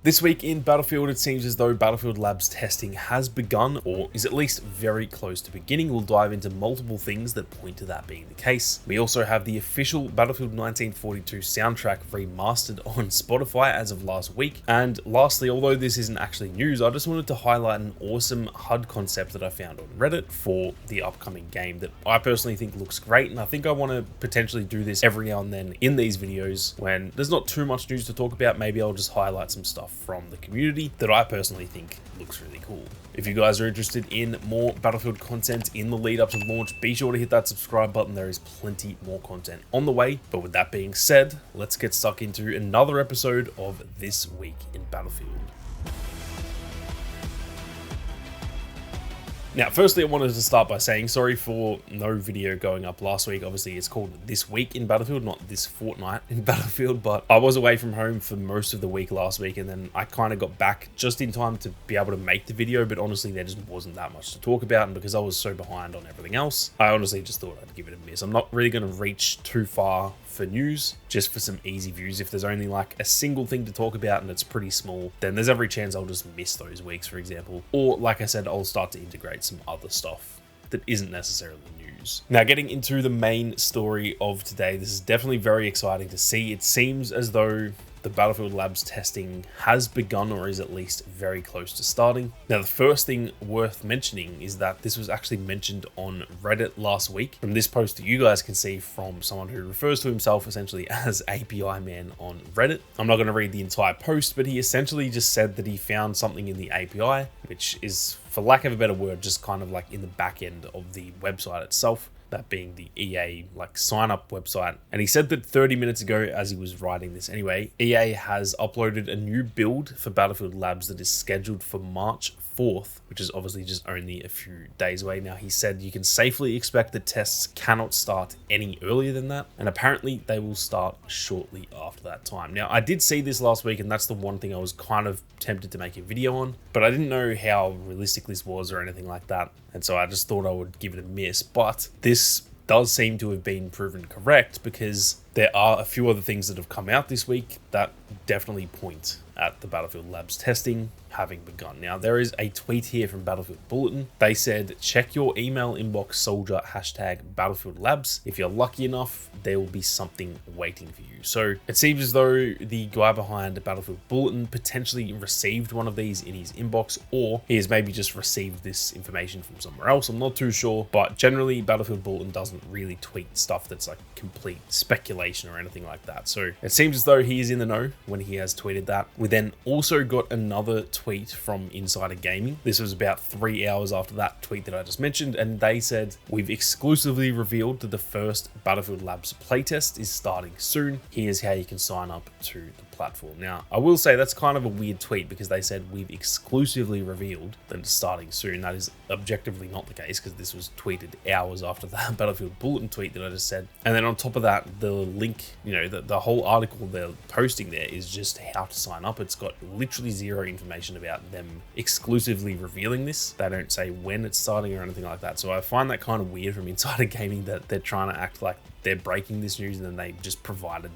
This week in Battlefield, it seems as though Battlefield Labs testing has begun, or is at least very close to beginning. We'll dive into multiple things that point to that being the case. We also have the official Battlefield 1942 soundtrack remastered on Spotify as of last week. And lastly, although this isn't actually news, I just wanted to highlight an awesome HUD concept that I found on Reddit for the upcoming game that I personally think looks great. And I think I want to potentially do this every now and then in these videos when there's not too much news to talk about. Maybe I'll just highlight some stuff from the community that I personally think looks really cool. If you guys are interested in more Battlefield content in the lead up to launch, be sure to hit that subscribe button. There is plenty more content on the way. But with that being said, let's get stuck into another episode of This Week in Battlefield. Now, firstly, I wanted to start by saying sorry for no video going up last week. Obviously, it's called This Week in Battlefield, not This Fortnight in Battlefield, but I was away from home for most of the week last week, and then I kind of got back just in time to be able to make the video, but honestly, there just wasn't that much to talk about, and because I was so behind on everything else, I honestly just thought I'd give it a miss. I'm not really going to reach too far for news, just for some easy views. If there's only like a single thing to talk about and it's pretty small, then there's every chance I'll just miss those weeks, for example. Or like I said, I'll start to integrate some other stuff that isn't necessarily news. Now, getting into the main story of today, this is definitely very exciting to see. It seems as though the Battlefield Labs testing has begun, or is at least very close to starting. Now, the first thing worth mentioning is that this was actually mentioned on Reddit last week. From this post that you guys can see from someone who refers to himself essentially as API Man on Reddit. I'm not going to read the entire post, but he essentially just said that he found something in the API, which is, for lack of a better word, just kind of like in the back end of the website itself. That being the EA sign up website. And he said that 30 minutes ago, as he was writing this anyway, EA has uploaded a new build for Battlefield Labs that is scheduled for March 4th, which is obviously just only a few days away. Now, he said you can safely expect that tests cannot start any earlier than that, and apparently they will start shortly after that time. Now, I did see this last week, and that's the one thing I was kind of tempted to make a video on, but I didn't know how realistic this was or anything like that, and so I just thought I would give it a miss. But this does seem to have been proven correct, because there are a few other things that have come out this week that definitely point at the Battlefield Labs testing having begun. Now, there is a tweet here from Battlefield Bulletin. They said, check your email inbox, soldier, #Battlefield Labs. If you're lucky enough, there will be something waiting for you. So it seems as though the guy behind Battlefield Bulletin potentially received one of these in his inbox, or he has maybe just received this information from somewhere else. I'm not too sure, but generally Battlefield Bulletin doesn't really tweet stuff that's like complete speculation or anything like that. So it seems as though he is in the know when he has tweeted that. We then also got another tweet from Insider Gaming. This was about 3 hours after that tweet that I just mentioned, and they said, we've exclusively revealed that the first Battlefield Labs playtest is starting soon. Here's how you can sign up to the platform. Now, I will say that's kind of a weird tweet, because they said we've exclusively revealed that it's starting soon. That is objectively not the case, because this was tweeted hours after that Battlefield Bulletin tweet that I just said. And then on top of that, the link, the whole article they're posting there is just how to sign up. It's got literally zero information about them exclusively revealing this. They don't say when it's starting or anything like that. So I find that kind of weird from Insider Gaming, that they're trying to act like they're breaking this news, and then they just provided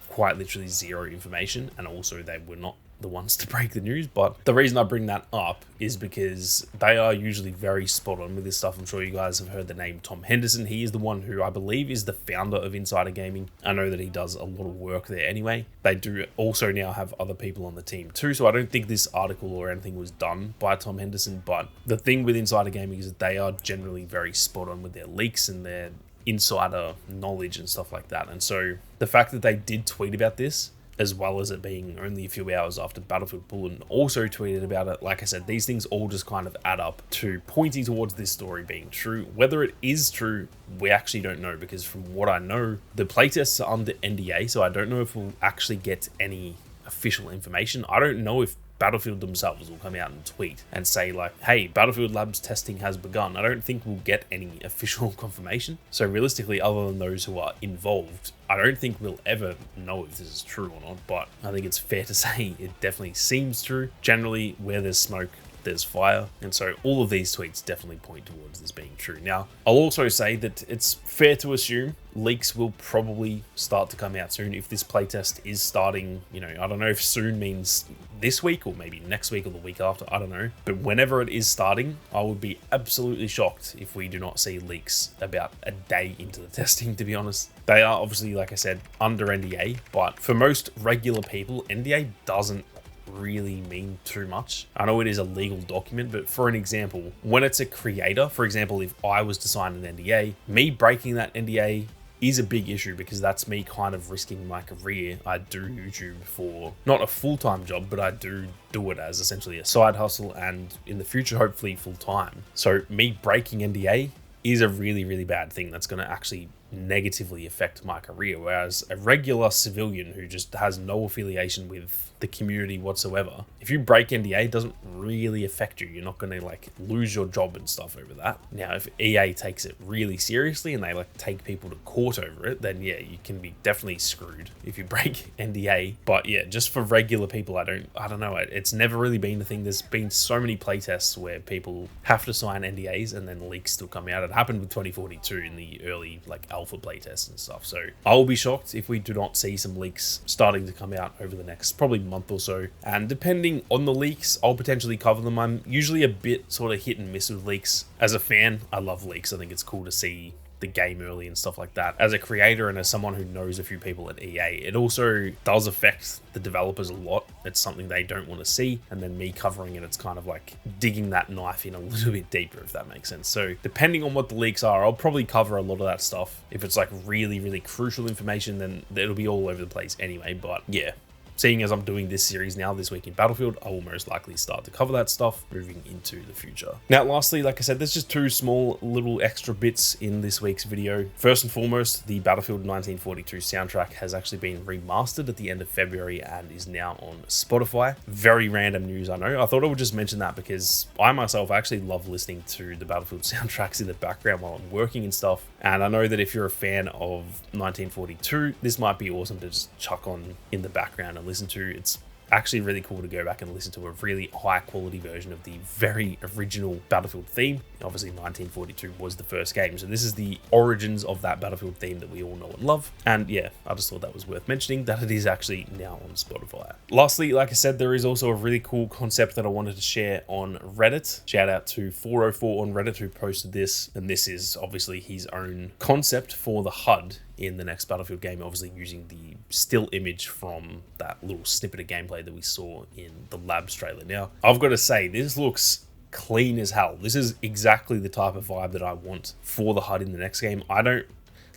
quite literally zero information, and also they were not the ones to break the news. But the reason I bring that up is because they are usually very spot on with this stuff. I'm sure you guys have heard the name Tom Henderson. He is the one who I believe is the founder of Insider Gaming. I know that he does a lot of work there anyway. They do also now have other people on the team too, so I don't think this article or anything was done by Tom Henderson. But the thing with Insider Gaming is that they are generally very spot on with their leaks and their insider knowledge and stuff like that. And so the fact that they did tweet about this, as well as it being only a few hours after Battlefield Bulletin also tweeted about it, like I said, these things all just kind of add up to pointing towards this story being true. Whether it is true, we actually don't know, because from what I know, the playtests are under NDA, so I don't know if we'll actually get any official information. I don't know if Battlefield themselves will come out and tweet and say like, hey, Battlefield Labs testing has begun. I don't think we'll get any official confirmation. So realistically, other than those who are involved, I don't think we'll ever know if this is true or not, but I think it's fair to say it definitely seems true. Generally, where there's smoke, there's fire. And so all of these tweets definitely point towards this being true. Now, I'll also say that it's fair to assume leaks will probably start to come out soon if this playtest is starting. You know, I don't know if soon means this week or maybe next week or the week after, I don't know. But whenever it is starting, I would be absolutely shocked if we do not see leaks about a day into the testing, to be honest. They are obviously, like I said, under NDA, but for most regular people, NDA doesn't really mean too much. I know it is a legal document, but for an example, when it's a creator, for example, if I was to sign an NDA, me breaking that NDA is a big issue because that's me kind of risking my career. I do YouTube for not a full-time job, but I do it as essentially a side hustle and in the future, hopefully full-time. So me breaking NDA is a really, really bad thing that's going to actually negatively affect my career. Whereas a regular civilian who just has no affiliation with the community whatsoever, if you break NDA, it doesn't really affect you. You're not going to like lose your job and stuff over that. Now, if EA takes it really seriously and they like take people to court over it, then yeah, you can be definitely screwed if you break NDA. But yeah, just for regular people, I don't know. It's never really been a thing. There's been so many playtests where people have to sign NDAs and then leaks still come out. It happened with 2042 in the early like alpha playtests and stuff. So I'll be shocked if we do not see some leaks starting to come out over the next probably month or so. And depending on the leaks, I'll potentially cover them. I'm usually a bit sort of hit and miss with leaks. As a fan, I love leaks. I think it's cool to see the game early and stuff like that. As a creator and as someone who knows a few people at EA, it also does affect the developers a lot. It's something they don't want to see, and then me covering it, it's kind of like digging that knife in a little bit deeper, if that makes sense. So depending on what the leaks are, I'll probably cover a lot of that stuff. If it's like really, really crucial information, then it'll be all over the place anyway. But yeah, seeing as I'm doing this series now, this week in Battlefield, I will most likely start to cover that stuff moving into the future. Now, lastly, like I said, there's just two small little extra bits in this week's video. First and foremost, the Battlefield 1942 soundtrack has actually been remastered at the end of February and is now on Spotify. Very random news, I know. I thought I would just mention that because I myself actually love listening to the Battlefield soundtracks in the background while I'm working and stuff. And I know that if you're a fan of 1942, this might be awesome to just chuck on in the background and listen to. It's actually really cool to go back and listen to a really high quality version of the very original Battlefield theme. Obviously 1942 was the first game, so this is the origins of that Battlefield theme that we all know and love. And yeah, I just thought that was worth mentioning that it is actually now on Spotify. Lastly, like I said, there is also a really cool concept that I wanted to share on Reddit. Shout out to 404 on Reddit who posted this, and this is obviously his own concept for the HUD in the next Battlefield game, obviously using the still image from that little snippet of gameplay that we saw in the Labs trailer. Now, I've got to say, this looks clean as hell. This is exactly the type of vibe that I want for the HUD in the next game.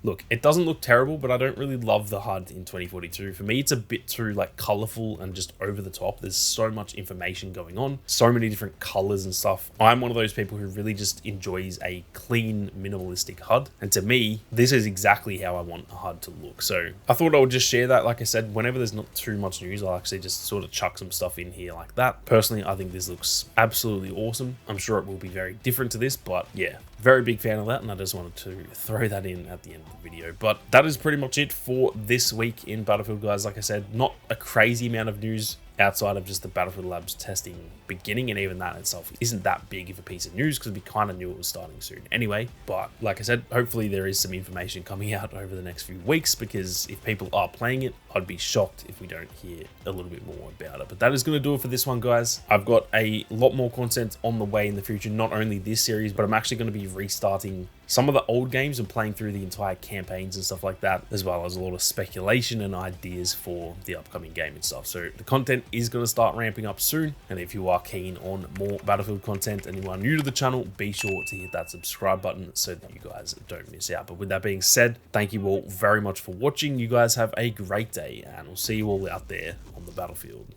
Look, it doesn't look terrible, but I don't really love the HUD in 2042. For me, it's a bit too like colorful and just over the top. There's so much information going on, so many different colors and stuff. I'm one of those people who really just enjoys a clean, minimalistic HUD. And to me, this is exactly how I want a HUD to look. So I thought I would just share that. Like I said, whenever there's not too much news, I'll actually just sort of chuck some stuff in here like that. Personally, I think this looks absolutely awesome. I'm sure it will be very different to this, but yeah, very big fan of that. And I just wanted to throw that in at the end of the video. But that is pretty much it for this week in Battlefield, guys. Like I said, not a crazy amount of news outside of just the Battlefield Labs testing beginning, and even that itself isn't that big of a piece of news because we kind of knew it was starting soon anyway. But like I said, hopefully there is some information coming out over the next few weeks, because if people are playing it, I'd be shocked if we don't hear a little bit more about it. But that is going to do it for this one, guys. I've got a lot more content on the way in the future, not only this series, but I'm actually going to be restarting some of the old games and playing through the entire campaigns and stuff like that, as well as a lot of speculation and ideas for the upcoming game and stuff. So the content is going to start ramping up soon, and if you are keen on more Battlefield content and you are new to the channel, be sure to hit that subscribe button so that you guys don't miss out. But with that being said, thank you all very much for watching. You guys have a great day, and we'll see you all out there on the battlefield.